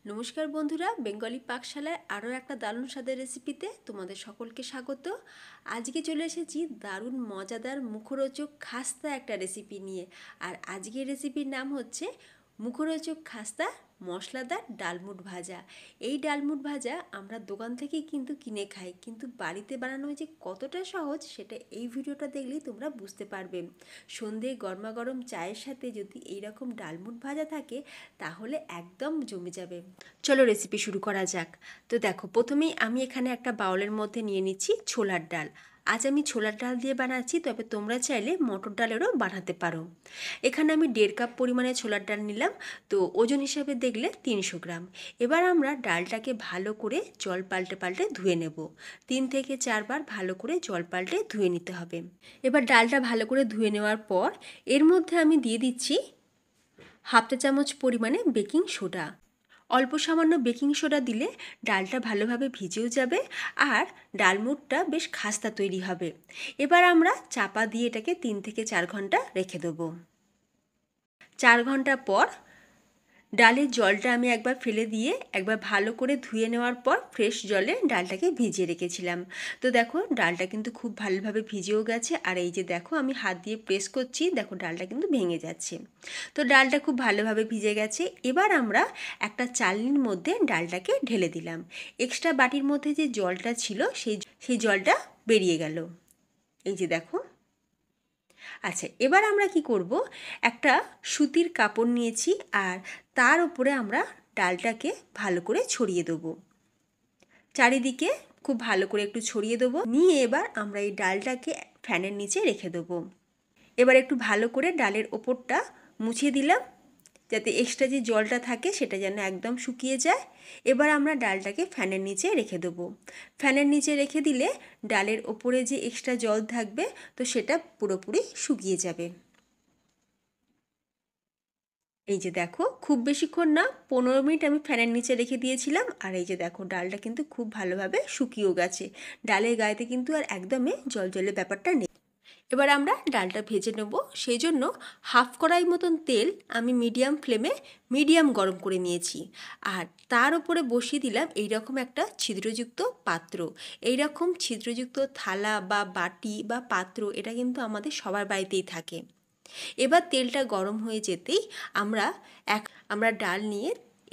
নমস্কার বন্ধুরা, বেঙ্গলি পাকশালায় আরও একটা দারুণ স্বাদের রেসিপিতে তোমাদের সকলকে স্বাগত। আজকে চলে এসেছি দারুণ মজাদার মুখরোচক খাস্তা একটা রেসিপি নিয়ে। আর আজকের রেসিপির নাম হচ্ছে মুখরোচক খাস্তা মশলাদার ডালমুট ভাজা। এই ডালমুট ভাজা আমরা দোকান থেকেই কিন্তু কিনে খাই, কিন্তু বাড়িতে বানানো যে কতটা সহজ সেটা এই ভিডিওটা দেখলেই তোমরা বুঝতে পারবে। সন্ধে গরমাগরম চায়ের সাথে যদি এইরকম ডালমুট ভাজা থাকে তাহলে একদম জমে যাবে। চলো রেসিপি শুরু করা যাক। তো দেখো, প্রথমেই আমি এখানে একটা বাউলের মধ্যে নিয়ে নিচ্ছি ছোলার ডাল। আজ আমি ছোলার ডাল দিয়ে বানাচ্ছি, তবে তোমরা চাইলে মটর ডালেরও বানাতে পারো। এখানে আমি 1.5 কাপ পরিমাণে ছোলার ডাল নিলাম, তো ওজন হিসাবে দেখলে 300 গ্রাম। এবার আমরা ডালটাকে ভালো করে জল পাল্টে পাল্টে ধুয়ে নেব। 3 থেকে 4 বার ভালো করে জল পাল্টে ধুয়ে নিতে হবে। এবার ডালটা ভালো করে ধুয়ে নেওয়ার পর এর মধ্যে আমি দিয়ে দিচ্ছি হাফ চা চামচ পরিমাণে বেকিং সোডা। অল্প সামান্য বেকিং সোডা দিলে ডালটা ভালোভাবে ভিজেও যাবে আর ডালমুটটা বেশ খাস্তা তৈরি হবে। এবার আমরা চাপা দিয়ে এটাকে 3 থেকে 4 ঘন্টা রেখে দেবো। 4 ঘন্টা পর ডালের জলটা আমি একবার ফেলে দিয়ে একবার ভালো করে ধুয়ে নেওয়ার পর ফ্রেশ জলে ডালটাকে ভিজিয়ে রেখেছিলাম। তো দেখো, ডালটা কিন্তু খুব ভালোভাবে ভিজেও গেছে। আর এই যে দেখো, আমি হাত দিয়ে প্রেস করছি, দেখো ডালটা কিন্তু ভেঙে যাচ্ছে। তো ডালটা খুব ভালোভাবে ভিজে গেছে। এবার আমরা একটা চালনির মধ্যে ডালটাকে ঢেলে দিলাম। এক্সট্রা বাটির মধ্যে যে জলটা ছিল সেই জলটা বেরিয়ে গেল। এই যে দেখো। আচ্ছা, এবার আমরা কি করব, একটা সুতির কাপড় নিয়েছি আর তার উপরে আমরা ডালটাকে ভালো করে ছড়িয়ে দেবো। চারিদিকে খুব ভালো করে একটু ছড়িয়ে দেবো। নিয়ে এবার আমরা এই ডালটাকে ফ্যানের নিচে রেখে দেবো। এবার একটু ভালো করে ডালের ওপরটা মুছিয়ে দিলাম, যাতে এক্সট্রা যে জলটা থাকে সেটা যেন একদম শুকিয়ে যায়। এবার আমরা ডালটাকে ফ্যানের নিচে রেখে দেবো। ফ্যানের নিচে রেখে দিলে ডালের ওপরে যে এক্সট্রা জল থাকবে তো সেটা পুরোপুরি শুকিয়ে যাবে। এই যে দেখো, খুব বেশিক্ষণ না, 15 মিনিট আমি ফ্যানের নিচে রেখে দিয়েছিলাম। আর এই যে দেখো, ডালটা কিন্তু খুব ভালোভাবে শুকিয়েও গেছে। ডালের গায়েতে কিন্তু আর একদমই জল ব্যাপারটা নেই। এবার আমরা ডালটা ভেজে নেব। সেই জন্য হাফ কড়াই মতন তেল আমি মিডিয়াম গরম করে নিয়েছি। আর তার উপরে বসিয়ে দিলাম এইরকম একটা ছিদ্রযুক্ত পাত্র। এইরকম ছিদ্রযুক্ত থালা বা বাটি বা পাত্র এটা কিন্তু আমাদের সবার বাড়িতেই থাকে। এবার তেলটা গরম হয়ে যেতেই আমরা ডাল নিয়ে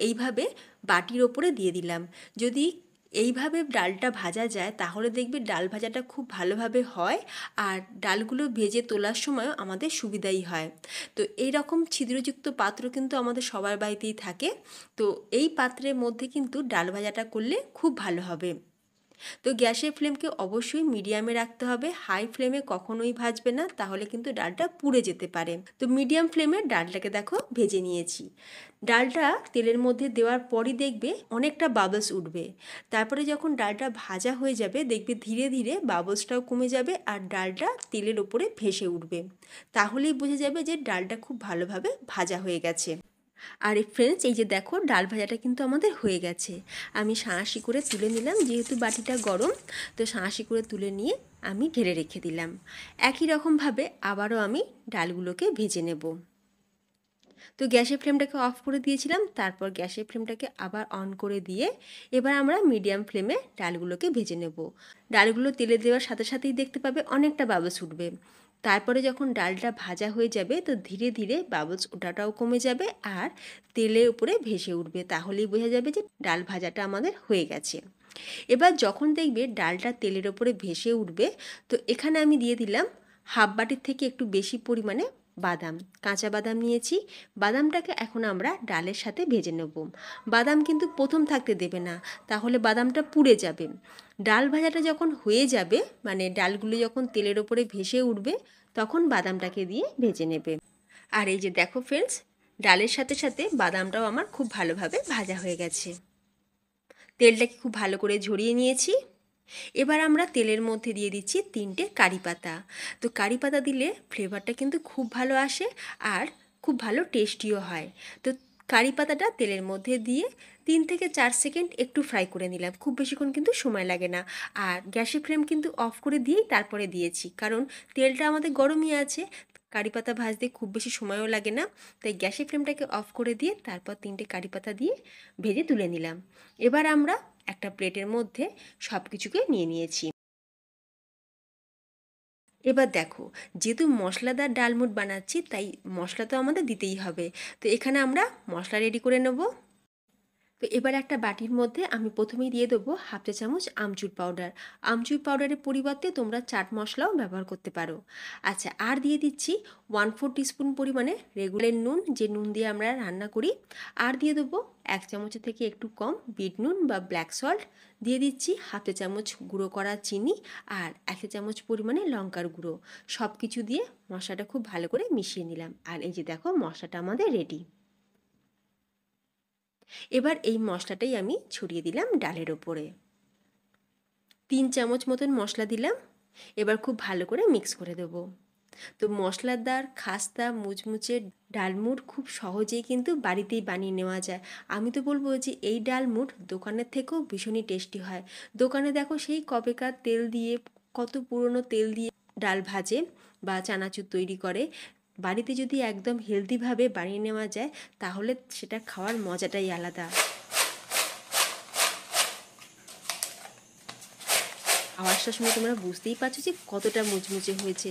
এইভাবে বাটির ওপরে দিয়ে দিলাম। যদি এইভাবে ডালটা ভাজা যায় তাহলে দেখবে ডাল ভাজাটা খুব ভালোভাবে হয় আর ডালগুলো ভেজে তোলার সময়ও আমাদের সুবিধাই হয়। তো এই রকম ছিদ্রযুক্ত পাত্র কিন্তু আমাদের সবার বাড়িতেই থাকে। তো এই পাত্রের মধ্যে কিন্তু ডাল ভাজাটা করলে খুব ভালো হবে। তো গ্যাসের ফ্লেমকে অবশ্যই মিডিয়ামে রাখতে হবে, হাই ফ্লেমে কখনোই ভাজবে না, তাহলে কিন্তু ডালটা পুড়ে যেতে পারে। তো মিডিয়াম ফ্লেমে ডালটাকে দেখো ভেজে নিয়েছি। ডালটা তেলের মধ্যে দেওয়ার পরই দেখবে অনেকটা বাবলস উঠবে। তারপরে যখন ডালটা ভাজা হয়ে যাবে দেখবে ধীরে ধীরে বাবলসটাও কমে যাবে আর ডালটা তেলের ওপরে ভেসে উঠবে। তাহলেই বোঝা যাবে যে ডালটা খুব ভালোভাবে ভাজা হয়ে গেছে। আর ফ্রেন্ডস, এই যে দেখো, ডাল ভাজাটা কিন্তু আমাদের হয়ে গেছে। আমি সাঁড়াশি করে তুলে নিলাম, যেহেতু বাটিটা গরম তো সাঁড়াশি করে তুলে নিয়ে আমি ঢেলে রেখে দিলাম। একই রকমভাবে আবারও আমি ডালগুলোকে ভেজে নেব। তো গ্যাসের ফ্লেমটাকে অফ করে দিয়েছিলাম, তারপর গ্যাসের ফ্লেমটাকে আবার অন করে দিয়ে এবার আমরা মিডিয়াম ফ্লেমে ডালগুলোকে ভেজে নেব। ডালগুলো তেলে দেওয়ার সাথে সাথেই দেখতে পাবে অনেকটা বাবলস উঠবে। তারপরে যখন ডালটা ভাজা হয়ে যাবে তো ধীরে ধীরে বাবলস ওঠাটাও কমে যাবে আর তেলের উপরে ভেসে উঠবে। তাহলেই বোঝা যাবে যে ডাল ভাজাটা আমাদের হয়ে গেছে। এবার যখন দেখবে ডালটা তেলের ওপরে ভেসে উঠবে তো এখানে আমি দিয়ে দিলাম হাফ বাটির থেকে একটু বেশি পরিমাণে বাদাম। কাঁচা বাদাম নিয়েছি। বাদামটাকে এখন আমরা ডালের সাথে ভেজে নেব। বাদাম কিন্তু প্রথম থাকতে দেবে না, তাহলে বাদামটা পুড়ে যাবে। ডাল ভাজাটা যখন হয়ে যাবে, মানে ডালগুলো যখন তেলের ওপরে ভেসে উঠবে তখন বাদামটাকে দিয়ে ভেজে নেবে। আর এই যে দেখো ফ্রেন্ডস, ডালের সাথে সাথে বাদামটাও আমার খুব ভালোভাবে ভাজা হয়ে গেছে। তেলটাকে খুব ভালো করে ঝরিয়ে নিয়েছি। এবার আমরা তেলের মধ্যে দিয়ে দিচ্ছি 3টে কারি পাতা। তো কারি পাতা দিলে ফ্লেভারটা কিন্তু খুব ভালো আসে আর খুব ভালো টেস্টিও হয়। তো কারি পাতাটা তেলের মধ্যে দিয়ে 3 থেকে 4 সেকেন্ড একটু ফ্রাই করে নিলাম, খুব বেশিক্ষণ কিন্তু সময় লাগে না। আর গ্যাসের ফ্লেম কিন্তু অফ করে দিয়েই তারপরে দিয়েছি, কারণ তেলটা আমাদের গরমই আছে। কারি পাতা ভাজতে খুব বেশি সময়ও লাগে না, তাই গ্যাসের ফ্লেমটাকে অফ করে দিয়ে তারপর 3টে কারি পাতা দিয়ে ভেজে তুলে নিলাম। এবার আমরা একটা প্লেটের মধ্যে সব কিছুকে নিয়ে নিয়েছি। এবার দেখো, যেহেতু মশলাদার ডালমুট বানাচ্ছি তাই মশলা তো আমাদের দিতেই হবে। তো এখানে আমরা মশলা রেডি করে নেব। তো এবার একটা বাটির মধ্যে আমি প্রথমেই দিয়ে দেবো হাফ চা চামচ আমচুর পাউডার। আমচুর পাউডারের পরিবর্তে তোমরা চাট মশলাও ব্যবহার করতে পারো। আচ্ছা, আর দিয়ে দিচ্ছি 1/4 টিস্পুন পরিমাণে রেগুলার নুন, যে নুন দিয়ে আমরা রান্না করি। আর দিয়ে দেবো 1 চামচের থেকে একটু কম বিট নুন বা ব্ল্যাক সল্ট। দিয়ে দিচ্ছি হাফ চা চামচ গুঁড়ো করা চিনি আর 1 চা চামচ পরিমাণে লঙ্কার গুঁড়ো। সব কিছু দিয়ে মশলাটা খুব ভালো করে মিশিয়ে নিলাম। আর এই যে দেখো, মশলাটা আমাদের রেডি। এবার এই মশলাটাই আমি ছড়িয়ে দিলাম ডালের ওপরে। 3 চামচ মতন মশলা দিলাম। এবার খুব ভালো করে মিক্স করে দেবো। তো মশলাদার খাস্তা মুচমুচে ডালমুট খুব সহজেই কিন্তু বাড়িতেই বানিয়ে নেওয়া যায়। আমি তো বলবো যে এই ডালমুট দোকানের থেকেও ভীষণই টেস্টি হয়। দোকানে দেখো সেই কবেকার তেল দিয়ে, কত পুরনো তেল দিয়ে ডাল ভাজে বা চানাচুর তৈরি করে। বাড়িতে যদি একদম হেলদিভাবে বানিয়ে নেওয়া যায় তাহলে সেটা খাওয়ার মজাটাই আলাদা। আওয়াজটা শুনে তোমরা বুঝতেই পারছো যে কতটা মুচমুচে হয়েছে।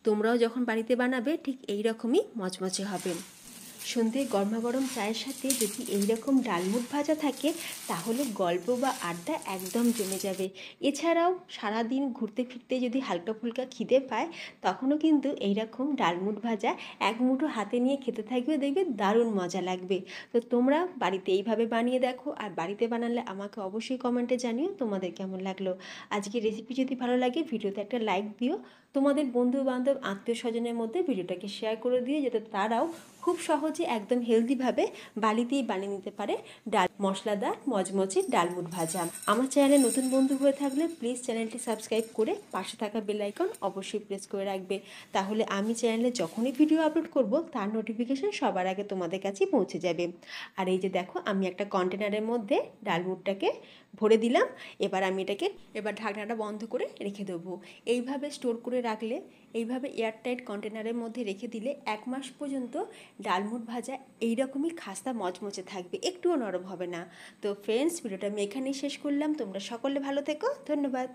তোমরাও যখন বাড়িতে বানাবে ঠিক এই রকমই মচমচে হবে। সন্ধে গরমাগরম চায়ের সাথে যদি এই রকম ডালমুট ভাজা থাকে তাহলে গল্প বা আড্ডা একদম জমে যাবে। এছাড়াও সারাদিন ঘুরতে ফিরতে যদি হালকা ফুলকা খিদে পায় তখনও কিন্তু এই রকম ডালমুট ভাজা এক মুঠো হাতে নিয়ে খেতে থাকবে, দেখবে দারুণ মজা লাগবে। তো তোমরা বাড়িতে এইভাবে বানিয়ে দেখো, আর বাড়িতে বানালে আমাকে অবশ্যই কমেন্টে জানিও তোমাদের কেমন লাগলো। আজকের রেসিপি যদি ভালো লাগে ভিডিওতে একটা লাইক দিও। তোমাদের বন্ধু বান্ধব আত্মীয় স্বজনের মধ্যে ভিডিওটাকে শেয়ার করে দিও, যাতে তারাও খুব সহজে একদম হেলদিভাবে বাড়িতেই বানিয়ে নিতে পারে ডাল মশলাদার মচমচে ডালমুট ভাজা। আমার চ্যানেলে নতুন বন্ধু হয়ে থাকলে প্লিজ চ্যানেলটি সাবস্ক্রাইব করে পাশে থাকা বেল আইকন অবশ্যই প্রেস করে রাখবে। তাহলে আমি চ্যানেলে যখনই ভিডিও আপলোড করব তার নোটিফিকেশন সবার আগে তোমাদের কাছে পৌঁছে যাবে। আর এই যে দেখো, আমি একটা কন্টেনারের মধ্যে ডালমুটটাকে ভরে দিলাম। এবার আমি এটাকে ঢাকনাটা বন্ধ করে রেখে দেবো। এইভাবে স্টোর করে রাখলে, এইভাবে এয়ারটাইট কন্টেনারের মধ্যে রেখে দিলে 1 মাস পর্যন্ত ডালমুট ভাজা এইরকমই খাস্তা মচমচে থাকবে, একটুও নরম হবে না। তো ফ্রেন্ডস, ভিডিওটা আমি এখানেই শেষ করলাম। তোমরা সকলে ভালো থেকো, ধন্যবাদ।